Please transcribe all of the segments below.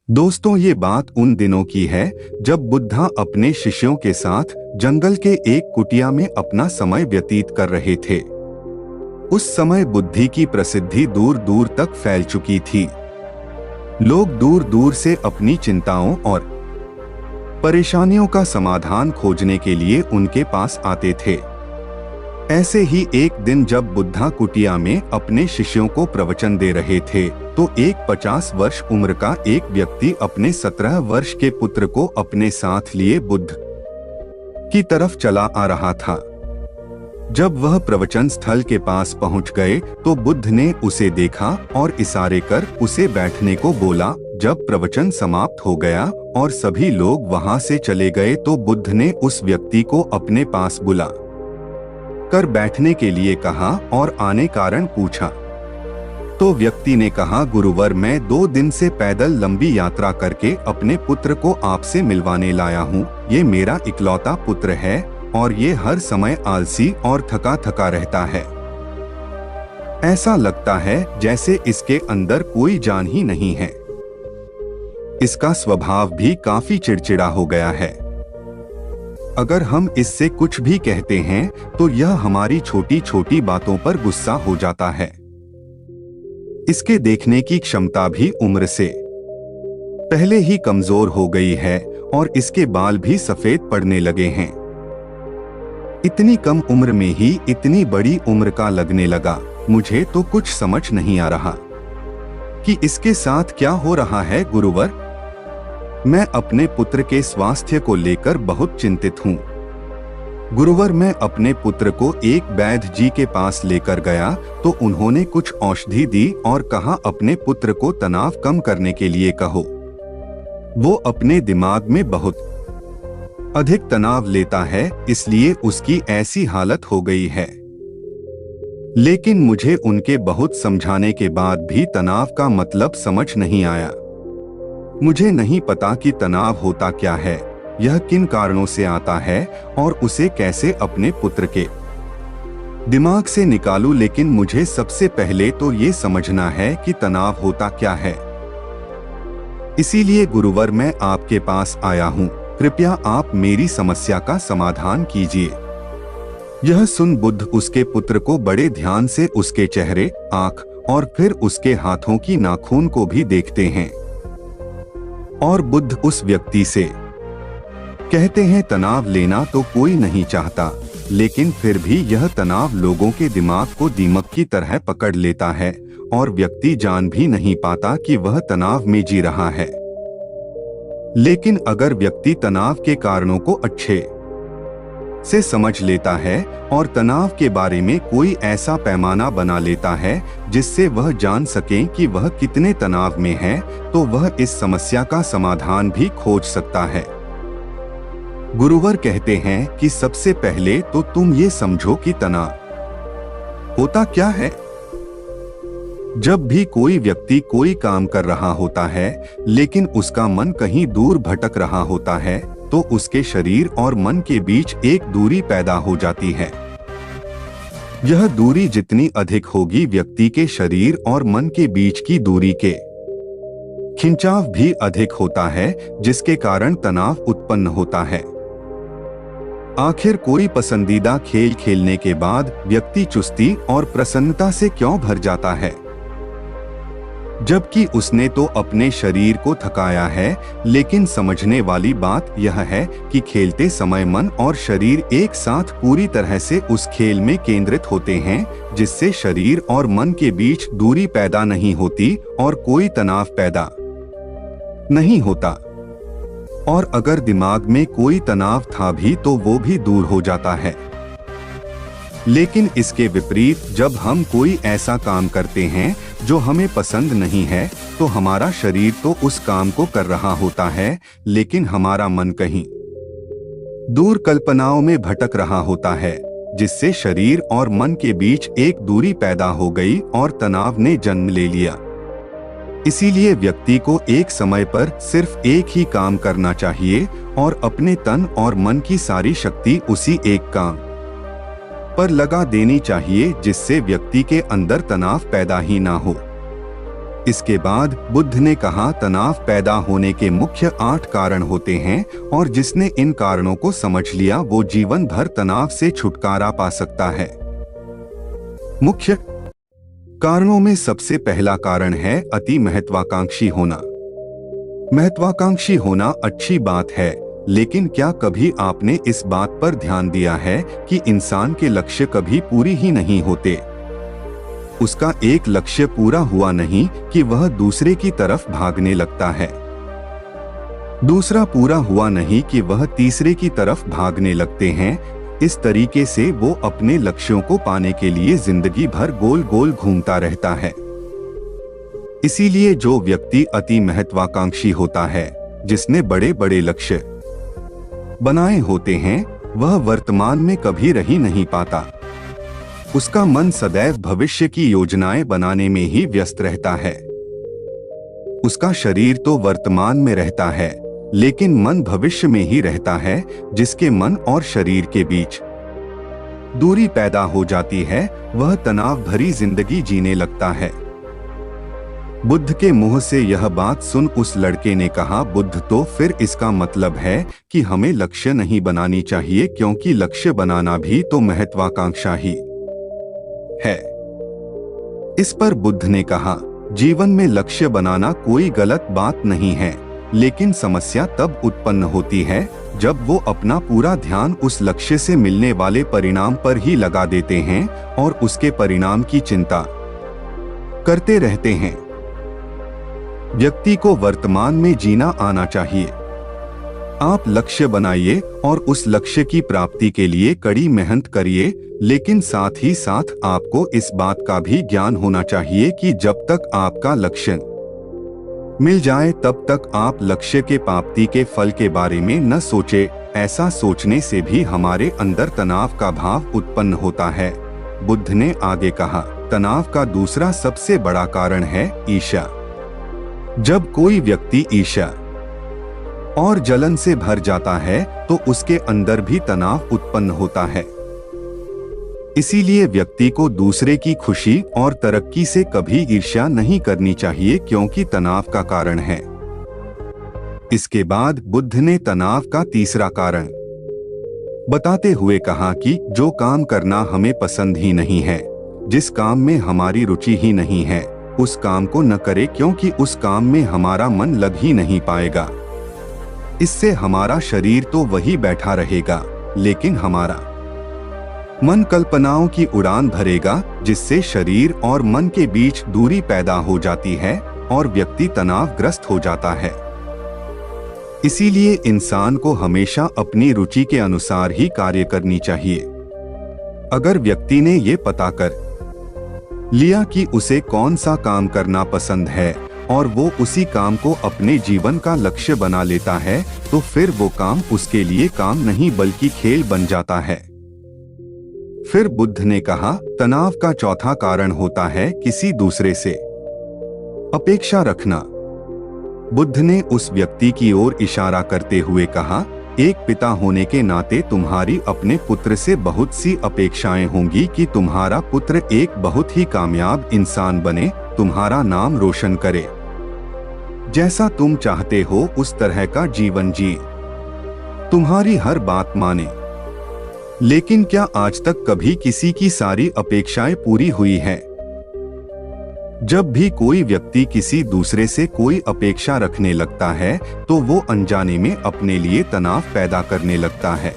दोस्तों, ये बात उन दिनों की है जब बुद्धा अपने शिष्यों के साथ जंगल के एक कुटिया में अपना समय व्यतीत कर रहे थे। उस समय बुद्धि की प्रसिद्धि दूर दूर तक फैल चुकी थी। लोग दूर दूर से अपनी चिंताओं और परेशानियों का समाधान खोजने के लिए उनके पास आते थे। ऐसे ही एक दिन जब बुद्धा कुटिया में अपने शिष्यों को प्रवचन दे रहे थे तो एक 50 वर्ष उम्र का एक व्यक्ति अपने 17 वर्ष के पुत्र को अपने साथ लिए बुद्ध की तरफ चला आ रहा था। जब वह प्रवचन स्थल के पास पहुंच गए तो बुद्ध ने उसे देखा और इशारे कर उसे बैठने को बोला। जब प्रवचन समाप्त हो गया और सभी लोग वहां से चले गए तो बुद्ध ने उस व्यक्ति को अपने पास बुला कर बैठने के लिए कहा और आने कारण पूछा। तो व्यक्ति ने कहा, गुरुवर, मैं 2 दिन से पैदल लंबी यात्रा करके अपने पुत्र को आपसे मिलवाने लाया हूँ। ये मेरा इकलौता पुत्र है और ये हर समय आलसी और थका थका रहता है। ऐसा लगता है जैसे इसके अंदर कोई जान ही नहीं है। इसका स्वभाव भी काफी चिड़चिड़ा हो गया है। अगर हम इससे कुछ भी कहते हैं तो यह हमारी छोटी छोटी बातों पर गुस्सा हो जाता है। इसके देखने की क्षमता भी उम्र से पहले ही कमजोर हो गई है और इसके बाल भी सफेद पड़ने लगे हैं। इतनी कम उम्र में ही इतनी बड़ी उम्र का लगने लगा। मुझे तो कुछ समझ नहीं आ रहा कि इसके साथ क्या हो रहा है। गुरुवर, मैं अपने पुत्र के स्वास्थ्य को लेकर बहुत चिंतित हूँ। गुरुवर, मैं अपने पुत्र को एक वैद्य जी के पास लेकर गया तो उन्होंने कुछ औषधि दी और कहा अपने पुत्र को तनाव कम करने के लिए कहो। वो अपने दिमाग में बहुत अधिक तनाव लेता है, इसलिए उसकी ऐसी हालत हो गई है। लेकिन मुझे उनके बहुत समझाने के बाद भी तनाव का मतलब समझ नहीं आया। मुझे नहीं पता कि तनाव होता क्या है, यह किन कारणों से आता है और उसे कैसे अपने पुत्र के दिमाग से निकालूं। लेकिन मुझे सबसे पहले तो ये समझना है कि तनाव होता क्या है। इसीलिए गुरुवर, मैं आपके पास आया हूँ। कृपया आप मेरी समस्या का समाधान कीजिए। यह सुन बुद्ध उसके पुत्र को बड़े ध्यान से उसके चेहरे, आंख और फिर उसके हाथों की नाखून को भी देखते हैं। और बुद्ध उस व्यक्ति से कहते हैं, तनाव लेना तो कोई नहीं चाहता, लेकिन फिर भी यह तनाव लोगों के दिमाग को दीमक की तरह पकड़ लेता है और व्यक्ति जान भी नहीं पाता कि वह तनाव में जी रहा है। लेकिन अगर व्यक्ति तनाव के कारणों को अच्छे से समझ लेता है और तनाव के बारे में कोई ऐसा पैमाना बना लेता है जिससे वह जान सके कि वह कितने तनाव में है, तो वह इस समस्या का समाधान भी खोज सकता है। गुरुवर कहते हैं कि सबसे पहले तो तुम ये समझो कि तनाव होता क्या है। जब भी कोई व्यक्ति कोई काम कर रहा होता है लेकिन उसका मन कहीं दूर भटक रहा होता है तो उसके शरीर और मन के बीच एक दूरी पैदा हो जाती है। यह दूरी जितनी अधिक होगी, व्यक्ति के शरीर और मन के बीच की दूरी के खिंचाव भी अधिक होता है, जिसके कारण तनाव उत्पन्न होता है। आखिर कोई पसंदीदा खेल खेलने के बाद व्यक्ति चुस्ती और प्रसन्नता से क्यों भर जाता है, जबकि उसने तो अपने शरीर को थकाया है। लेकिन समझने वाली बात यह है कि खेलते समय मन और शरीर एक साथ पूरी तरह से उस खेल में केंद्रित होते हैं, जिससे शरीर और मन के बीच दूरी पैदा नहीं होती और कोई तनाव पैदा नहीं होता। और अगर दिमाग में कोई तनाव था भी तो वो भी दूर हो जाता है। लेकिन इसके विपरीत जब हम कोई ऐसा काम करते हैं जो हमें पसंद नहीं है तो हमारा शरीर तो उस काम को कर रहा होता है, लेकिन हमारा मन कहीं दूर कल्पनाओं में भटक रहा होता है, जिससे शरीर और मन के बीच एक दूरी पैदा हो गई और तनाव ने जन्म ले लिया। इसीलिए व्यक्ति को एक समय पर सिर्फ एक ही काम करना चाहिए और अपने तन और मन की सारी शक्ति उसी एक काम पर लगा देनी चाहिए, जिससे व्यक्ति के अंदर तनाव पैदा ही ना हो। इसके बाद बुद्ध ने कहा, तनाव पैदा होने के मुख्य 8 कारण होते हैं और जिसने इन कारणों को समझ लिया वो जीवन भर तनाव से छुटकारा पा सकता है। मुख्य कारणों में सबसे पहला कारण है अति महत्वाकांक्षी होना। महत्वाकांक्षी होना अच्छी बात है, लेकिन क्या कभी आपने इस बात पर ध्यान दिया है कि इंसान के लक्ष्य कभी पूरी ही नहीं होते। उसका एक लक्ष्य पूरा हुआ नहीं कि वह दूसरे की तरफ भागने लगता है, दूसरा पूरा हुआ नहीं कि वह तीसरे की तरफ भागने लगते हैं। इस तरीके से वो अपने लक्ष्यों को पाने के लिए जिंदगी भर गोल गोल घूमता रहता है। इसीलिए जो व्यक्ति अति महत्वाकांक्षी होता है, जिसने बड़े बड़े लक्ष्य बनाए होते हैं, वह वर्तमान में कभी रह ही नहीं पाता। उसका मन सदैव भविष्य की योजनाएं बनाने में ही व्यस्त रहता है। उसका शरीर तो वर्तमान में रहता है, लेकिन मन भविष्य में ही रहता है, जिसके मन और शरीर के बीच दूरी पैदा हो जाती है, वह तनाव भरी जिंदगी जीने लगता है। बुद्ध के मुंह से यह बात सुन उस लड़के ने कहा, बुद्ध, तो फिर इसका मतलब है कि हमें लक्ष्य नहीं बनानी चाहिए, क्योंकि लक्ष्य बनाना भी तो महत्वाकांक्षा ही है। इस पर बुद्ध ने कहा, जीवन में लक्ष्य बनाना कोई गलत बात नहीं है, लेकिन समस्या तब उत्पन्न होती है जब वो अपना पूरा ध्यान उस लक्ष्य से मिलने वाले परिणाम पर ही लगा देते हैं और उसके परिणाम की चिंता करते रहते हैं। व्यक्ति को वर्तमान में जीना आना चाहिए। आप लक्ष्य बनाइए और उस लक्ष्य की प्राप्ति के लिए कड़ी मेहनत करिए, लेकिन साथ ही साथ आपको इस बात का भी ज्ञान होना चाहिए कि जब तक आपका लक्ष्य मिल जाए तब तक आप लक्ष्य के प्राप्ति के फल के बारे में न सोचे। ऐसा सोचने से भी हमारे अंदर तनाव का भाव उत्पन्न होता है। बुद्ध ने आगे कहा, तनाव का दूसरा सबसे बड़ा कारण है ईर्ष्या। जब कोई व्यक्ति ईर्ष्या और जलन से भर जाता है तो उसके अंदर भी तनाव उत्पन्न होता है। इसीलिए व्यक्ति को दूसरे की खुशी और तरक्की से कभी ईर्ष्या नहीं करनी चाहिए, क्योंकि तनाव का कारण है। इसके बाद बुद्ध ने तनाव का तीसरा कारण बताते हुए कहा कि जो काम करना हमें पसंद ही नहीं है, जिस काम में हमारी रुचि ही नहीं है, उस काम को न करे, क्योंकि उस काम में हमारा मन लग ही नहीं पाएगा। इससे हमारा शरीर तो वही बैठा रहेगा, लेकिन हमारा मन कल्पनाओं की उड़ान भरेगा, जिससे शरीर और मन के बीच दूरी पैदा हो जाती है और व्यक्ति तनावग्रस्त हो जाता है। इसीलिए इंसान को हमेशा अपनी रुचि के अनुसार ही कार्य करनी चाहिए। अगर व्यक्ति ने ये पता कर लिया कि उसे कौन सा काम करना पसंद है और वो उसी काम को अपने जीवन का लक्ष्य बना लेता है, तो फिर वो काम उसके लिए काम नहीं बल्कि खेल बन जाता है। फिर बुद्ध ने कहा, तनाव का चौथा कारण होता है किसी दूसरे से अपेक्षा रखना। बुद्ध ने उस व्यक्ति की ओर इशारा करते हुए कहा, एक पिता होने के नाते तुम्हारी अपने पुत्र से बहुत सी अपेक्षाएं होंगी कि तुम्हारा पुत्र एक बहुत ही कामयाब इंसान बने, तुम्हारा नाम रोशन करे, जैसा तुम चाहते हो उस तरह का जीवन जिए, तुम्हारी हर बात माने। लेकिन क्या आज तक कभी किसी की सारी अपेक्षाएं पूरी हुई है? जब भी कोई व्यक्ति किसी दूसरे से कोई अपेक्षा रखने लगता है तो वो अनजाने में अपने लिए तनाव पैदा करने लगता है।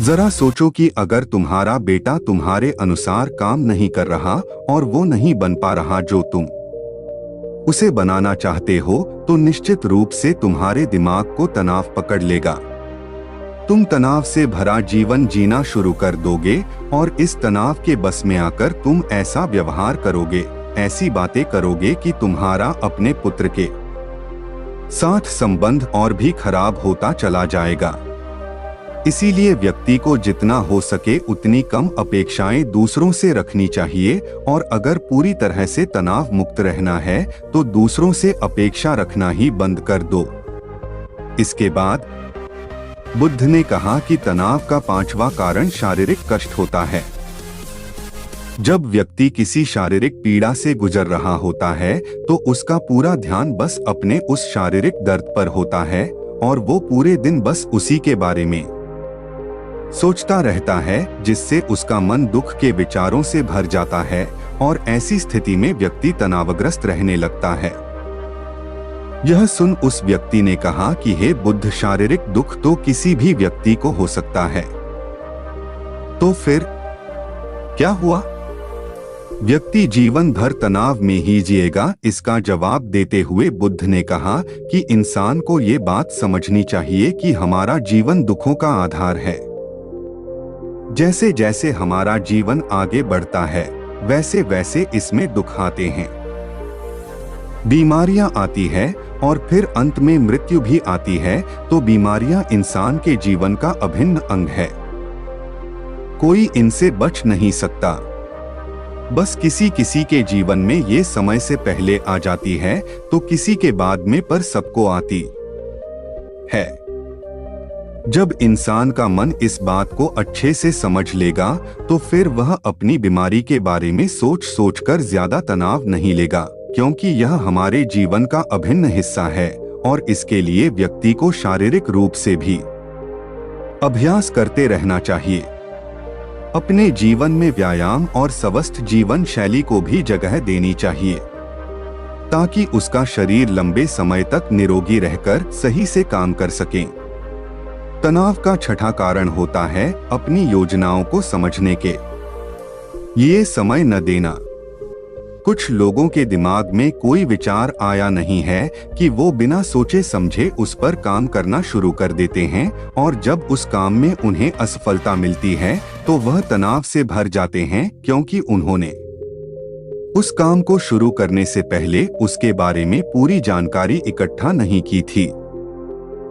जरा सोचो कि अगर तुम्हारा बेटा तुम्हारे अनुसार काम नहीं कर रहा और वो नहीं बन पा रहा जो तुम उसे बनाना चाहते हो, तो निश्चित रूप से तुम्हारे दिमाग को तनाव पकड़ लेगा। तुम तनाव से भरा जीवन जीना शुरू कर दोगे और इस तनाव के बस में आकर तुम ऐसा व्यवहार करोगे, ऐसी बातें करोगे कि तुम्हारा अपने पुत्र के साथ संबंध और भी खराब होता चला जाएगा। इसीलिए व्यक्ति को जितना हो सके उतनी कम अपेक्षाएं दूसरों से रखनी चाहिए और अगर पूरी तरह से तनाव मुक्त रहना है तो दूसरों से अपेक्षा रखना ही बंद कर दो। इसके बाद बुद्ध ने कहा कि तनाव का पांचवा कारण शारीरिक कष्ट होता है। जब व्यक्ति किसी शारीरिक पीड़ा से गुजर रहा होता है तो उसका पूरा ध्यान बस अपने उस शारीरिक दर्द पर होता है और वो पूरे दिन बस उसी के बारे में सोचता रहता है, जिससे उसका मन दुख के विचारों से भर जाता है और ऐसी स्थिति में व्यक्ति तनावग्रस्त रहने लगता है। यह सुन उस व्यक्ति ने कहा कि हे बुद्ध, शारीरिक दुख तो किसी भी व्यक्ति को हो सकता है, तो फिर क्या हुआ? व्यक्ति जीवन भर तनाव में ही जिएगा? इसका जवाब देते हुए बुद्ध ने कहा कि इंसान को ये बात समझनी चाहिए कि हमारा जीवन दुखों का आधार है। जैसे जैसे हमारा जीवन आगे बढ़ता है वैसे वैसे इसमें दुख आते हैं, बीमारियां आती है और फिर अंत में मृत्यु भी आती है। तो बीमारियां इंसान के जीवन का अभिन्न अंग है, कोई इनसे बच नहीं सकता। बस किसी किसी के जीवन में ये समय से पहले आ जाती है तो किसी के बाद में, पर सबको आती है। जब इंसान का मन इस बात को अच्छे से समझ लेगा तो फिर वह अपनी बीमारी के बारे में सोच सोचकर ज्यादा तनाव नहीं लेगा, क्योंकि यह हमारे जीवन का अभिन्न हिस्सा है और इसके लिए व्यक्ति को शारीरिक रूप से भी अभ्यास करते रहना चाहिए। अपने जीवन में व्यायाम और स्वस्थ जीवन शैली को भी जगह देनी चाहिए ताकि उसका शरीर लंबे समय तक निरोगी रहकर सही से काम कर सके। तनाव का छठा कारण होता है अपनी योजनाओं को समझने के ये समय न देना। कुछ लोगों के दिमाग में कोई विचार आया नहीं है कि वो बिना सोचे समझे उस पर काम करना शुरू कर देते हैं और जब उस काम में उन्हें असफलता मिलती है तो वह तनाव से भर जाते हैं, क्योंकि उन्होंने उस काम को शुरू करने से पहले उसके बारे में पूरी जानकारी इकट्ठा नहीं की थी।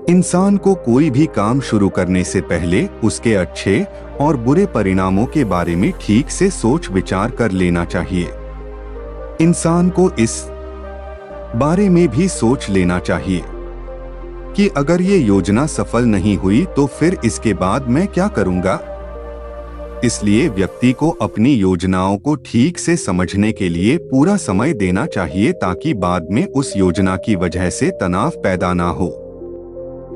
इंसान को कोई भी काम शुरू करने से पहले उसके अच्छे और बुरे परिणामों के बारे में ठीक से सोच विचार कर लेना चाहिए। इंसान को इस बारे में भी सोच लेना चाहिए कि अगर ये योजना सफल नहीं हुई तो फिर इसके बाद मैं क्या करूंगा। इसलिए व्यक्ति को अपनी योजनाओं को ठीक से समझने के लिए पूरा समय देना चाहिए ताकि बाद में उस योजना की वजह से तनाव पैदा ना हो।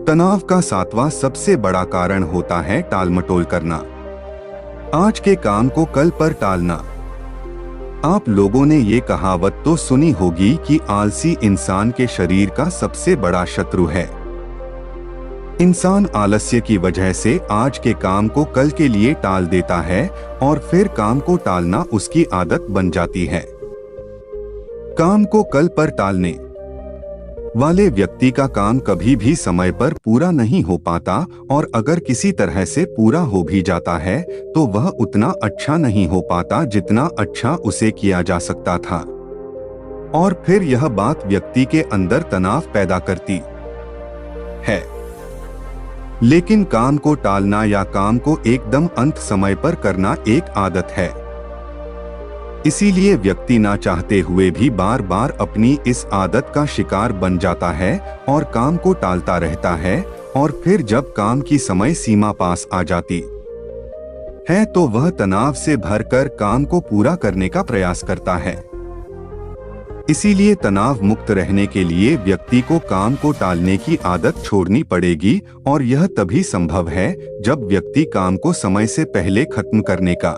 तनाव का सातवां सबसे बड़ा कारण होता है टालमटोल करना, आज के काम को कल पर टालना। आप लोगों ने ये कहावत तो सुनी होगी कि आलसी इंसान के शरीर का सबसे बड़ा शत्रु है। इंसान आलस्य की वजह से आज के काम को कल के लिए टाल देता है और फिर काम को टालना उसकी आदत बन जाती है। काम को कल पर टालने वाले व्यक्ति का काम कभी भी समय पर पूरा नहीं हो पाता और अगर किसी तरह से पूरा हो भी जाता है तो वह उतना अच्छा नहीं हो पाता जितना अच्छा उसे किया जा सकता था और फिर यह बात व्यक्ति के अंदर तनाव पैदा करती है। लेकिन काम को टालना या काम को एकदम अंत समय पर करना एक आदत है, इसीलिए व्यक्ति ना चाहते हुए भी बार बार अपनी इस आदत का शिकार बन जाता है और काम को टालता रहता है और फिर जब काम की समय सीमा पास आ जाती है तो वह तनाव से भरकर काम को पूरा करने का प्रयास करता है। इसीलिए तनाव मुक्त रहने के लिए व्यक्ति को काम को टालने की आदत छोड़नी पड़ेगी और यह तभी संभव है जब व्यक्ति काम को समय से पहले खत्म करने का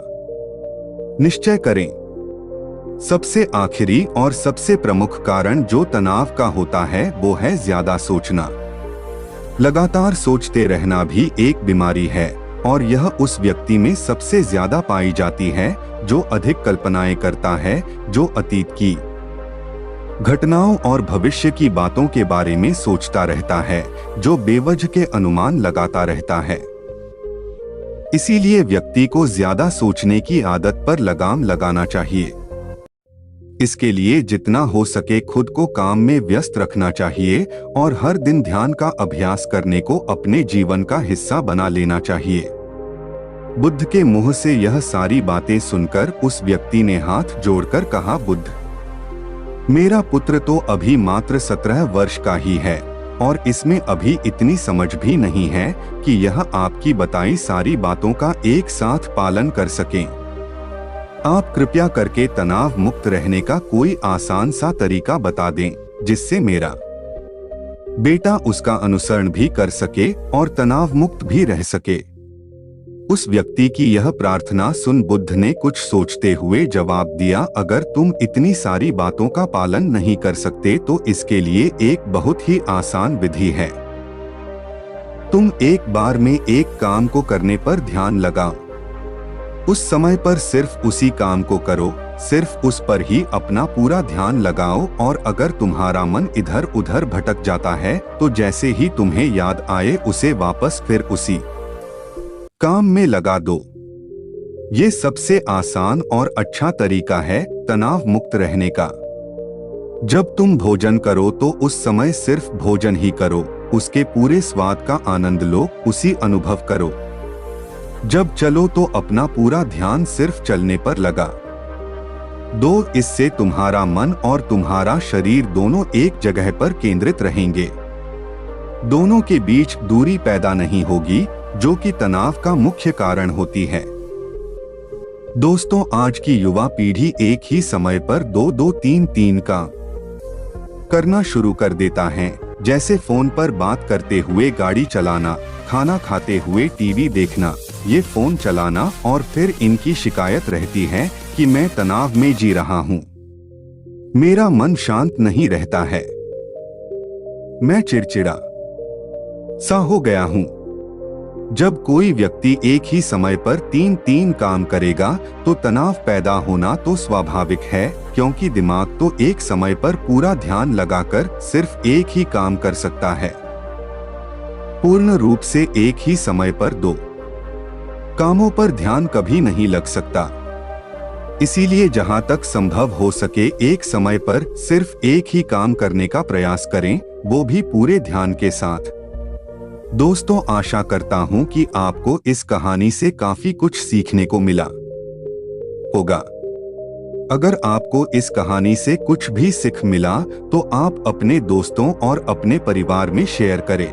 निश्चय करें। सबसे आखिरी और सबसे प्रमुख कारण जो तनाव का होता है वो है ज्यादा सोचना। लगातार सोचते रहना भी एक बीमारी है और यह उस व्यक्ति में सबसे ज्यादा पाई जाती है जो अधिक कल्पनाएं करता है, जो अतीत की घटनाओं और भविष्य की बातों के बारे में सोचता रहता है, जो बेवजह के अनुमान लगाता रहता है। इसीलिए व्यक्ति को ज्यादा सोचने की आदत पर लगाम लगाना चाहिए। इसके लिए जितना हो सके खुद को काम में व्यस्त रखना चाहिए और हर दिन ध्यान का अभ्यास करने को अपने जीवन का हिस्सा बना लेना चाहिए। बुद्ध के मुंह से यह सारी बातें सुनकर उस व्यक्ति ने हाथ जोड़कर कहा, बुद्ध, मेरा पुत्र तो अभी मात्र 17 वर्ष का ही है और इसमें अभी इतनी समझ भी नहीं है कि यह आपकी बताई सारी बातों का एक साथ पालन कर सकें। आप कृपया करके तनाव मुक्त रहने का कोई आसान सा तरीका बता दें जिससे मेरा बेटा उसका अनुसरण भी कर सके और तनाव मुक्त भी रह सके। उस व्यक्ति की यह प्रार्थना सुन बुद्ध ने कुछ सोचते हुए जवाब दिया, अगर तुम इतनी सारी बातों का पालन नहीं कर सकते तो इसके लिए एक बहुत ही आसान विधि है। तुम एक बार में एक काम को करने पर ध्यान लगाओ। उस समय पर सिर्फ उसी काम को करो, सिर्फ उस पर ही अपना पूरा ध्यान लगाओ और अगर तुम्हारा मन इधर उधर भटक जाता है तो जैसे ही तुम्हें याद आए उसे वापस फिर उसी काम में लगा दो। ये सबसे आसान और अच्छा तरीका है तनाव मुक्त रहने का। जब तुम भोजन करो तो उस समय सिर्फ भोजन ही करो, उसके पूरे स्वाद का आनंद लो, उसी अनुभव करो। जब चलो तो अपना पूरा ध्यान सिर्फ चलने पर लगा दो, इससे तुम्हारा मन और तुम्हारा शरीर दोनों एक जगह पर केंद्रित रहेंगे। दोनों के बीच दूरी पैदा नहीं होगी जो कि तनाव का मुख्य कारण होती है। दोस्तों, आज की युवा पीढ़ी एक ही समय पर 2-2-3-3 काम करना शुरू कर देता है, जैसे फोन पर बात करते हुए गाड़ी चलाना, खाना खाते हुए टीवी देखना, ये फोन चलाना और फिर इनकी शिकायत रहती है कि मैं तनाव में जी रहा हूँ, मेरा मन शांत नहीं रहता है, मैं चिड़चिड़ा सा हो गया हूँ। जब कोई व्यक्ति एक ही समय पर 3-3 काम करेगा तो तनाव पैदा होना तो स्वाभाविक है, क्योंकि दिमाग तो एक समय पर पूरा ध्यान लगाकर सिर्फ एक ही काम कर सकता है। पूर्ण रूप से एक ही समय पर 2 कामों पर ध्यान कभी नहीं लग सकता। इसीलिए जहां तक संभव हो सके एक समय पर सिर्फ एक ही काम करने का प्रयास करें, वो भी पूरे ध्यान के साथ। दोस्तों, आशा करता हूं कि आपको इस कहानी से काफी कुछ सीखने को मिला होगा। अगर आपको इस कहानी से कुछ भी सीख मिला तो आप अपने दोस्तों और अपने परिवार में शेयर करें।